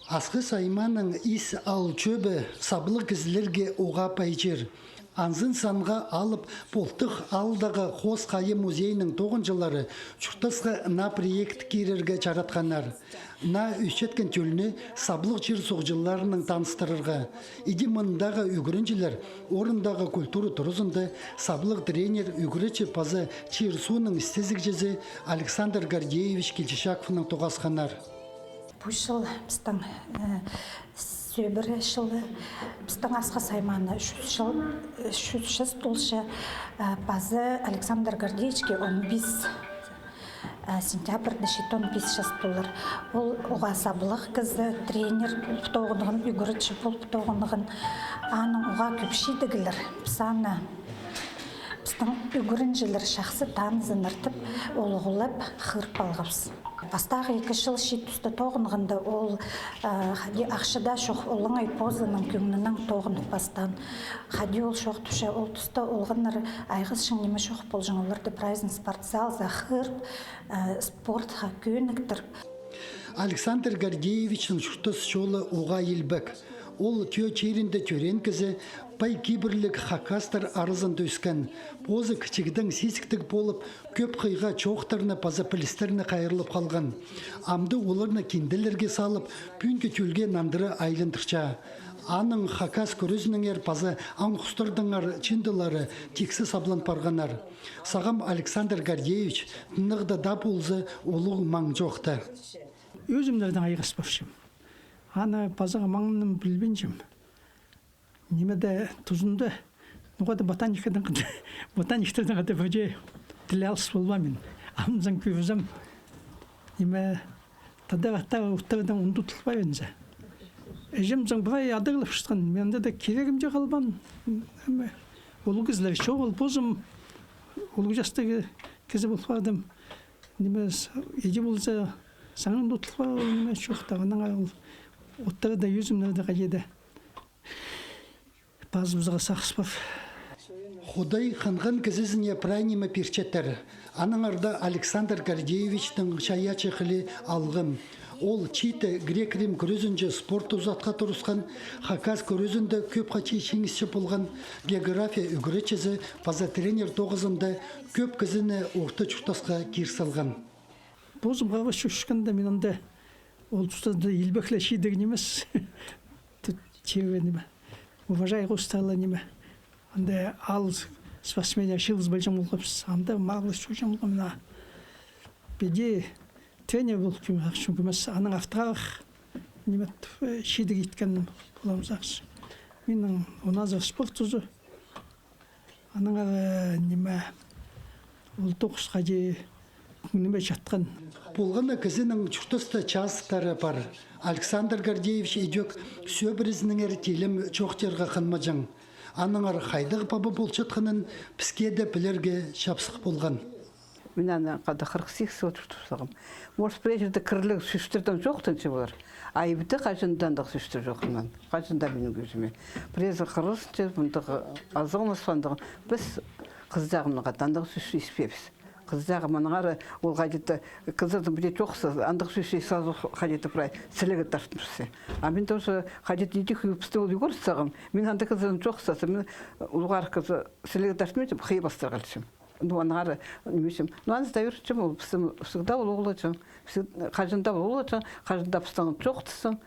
Асқы сайманың ис ал чөбі саблы кізлерге оға пайжыр. Анзын санға алып полтық алдағы қос қайы музейінің тоғынжылары чұртасқа на проект керерге чаратқанар. На үшеткен төліне саблық жер соғжыларының таныстырырға. Иди мындағы үгірінжілер орындағы культуры тұрызынды саблық тренер үгіречі пазы Чирсуның істезік жезі Александр Гордеевич Келчешаковның тоғасқанар. Бұл жыл біздің сөбірі жылы біздің асқа сайманы 300 толшы базы Александр Гордеевичке 15 сентябрьді $15 $15. Ол оға сабылық кізі тренер болып тоғынығын, үгірітші болып тоғынығын аның оға көпшейдігілер. Біздің үгірінжілер шақсы танызын ұртып, олығылап қырып алғапыз. Бастағы 2 жыл шет түсті тоғынғында ол ақшыда шоқ олыңай позының көңінің тоғынық бастан. Қади ол шоқ түші ол түсті олғыныр айғыз шыңнеме шоқ бол жаңылырды прайзын спортзал, захыр, спортқа көніктір. Александр Гордеевичдің шүртіс жолы оға елбік. Ол түйе черінде түрен кізі пай кибірлік хакастар арызын дөскен. Позы кічігдің сесіктік болып, көп қиға чоқтарына паза пілістеріне қайырылып қалған. Амды оларына кенделерге салып, пүнкі түлге нандыры айлындырча. Аның хакас көрізінің паза аңқұстырдыңар чиндылары тексі саблан парғанар. Сағам Александр Гордеевич нығда да болзы олуг маң жоқты. Өзімдердің айғас баршым. Аны пазаға маңының білбенжім. Немеде тұзынды, оғады ботаниктердің қады бөже тілі алыс болмамын. Амызан көзім. Неме тадағаттағы ұқтағыдан ұнды тұлпай өнзі. Әжімзің бұлай адығылып шыққан. Менде де керегім же қалбан. Олы кізлер шоғыл бозым. Олы жастығы кезі болпадым. Неме еде болса саңын ұтылпа неме шоқтағынан ағыл. Оттағы да өзімдерді қажеді. Базымызға сақсы бар. Худай қанған кізізіне прайнемі перчеттер. Аныңарда Александр Гордеевичтің шаячы қылы алғым. Ол читі грек-рим көрізінде спорт ұзатқа тұрысқан, хакас көрізінде көп қачи шеңісші болған, география үгіречізі паза тренер тоғызында көп кізіні орта чұртасқа керсалған. Бозым қаға шүшканда мен онда ол тұстады елбәкілі шейдігін емес. Чеве неме. Уважай ғосталы неме. Онда ал спортсменя шылыз бәлжам олғапсыз. Анда мағылы шөжам олғамына. Беде тренер болып кем ақшын көмес. Аның автоғақ немет шейдігі еткенім боламыз ақшы. Менің оназы спорт тұзы. Аның неме ол тоқысқа же неме жатқан. Болғаны кізінің чұртысты частары бар. Александр Гордеевич едек сөбірізінің әртелім чоқтерға қынмажың. Аныңар қайдығы бабы болчатқының піскеді білерге шапсық болған. Мен ана қада 48 сыл тұрсағым. Орыс прежерді кірлігі сүштірден жоқтыншы болар. Айбіті қажындандық сүштір жоқынан. Қажында менің көзіме. Прежер қырғысыншы бұндығы азығын ұспандығын. Біз қыздағымның қатандығы сүші іспепіз. Қыздағы маныңары ол қажетті қызырдың біде жоқсы, андық сөйсе сазы қажетті құрай сілігі тартымсы. А мен тоже қажетті ете құйыпсты ол үйгөрсағым. Мен анда қызырдың жоқсасы, мен ұлғар қызы сілігі тартымын деп қиы бастыр қалышым. Аныңары немесем. Аны ставырчым, ол всегда ол оғылачым. Қажында ол оғылачым, қажында пыстаңын жоқтысың.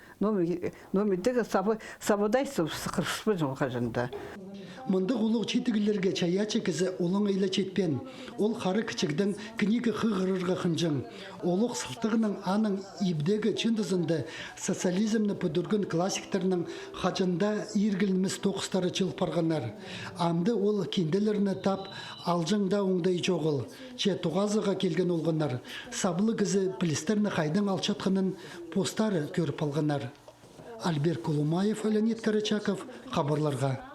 Номедегі сабыдайсы қыршыспы жол қажында. Мұнды ұлық четігілерге чаячы кізі олың ейлі четпен. Ол қары кічігдің книгі қығырырға қынжың. Олық сылтығының аның ибдегі чындызынды социализмні пөдіргін классиктерінің қажында ергіліміз тоқыстары чылпарғанар. Амды ол кенделеріні тап алжыңда оңдай жоғыл. Че туғазыға келген олғанар. Сабылы кізі пілістеріні қайдың алчатқының постары көріп алғанар. Альберт Колумаев, Леонид Карачаков, хабарларға.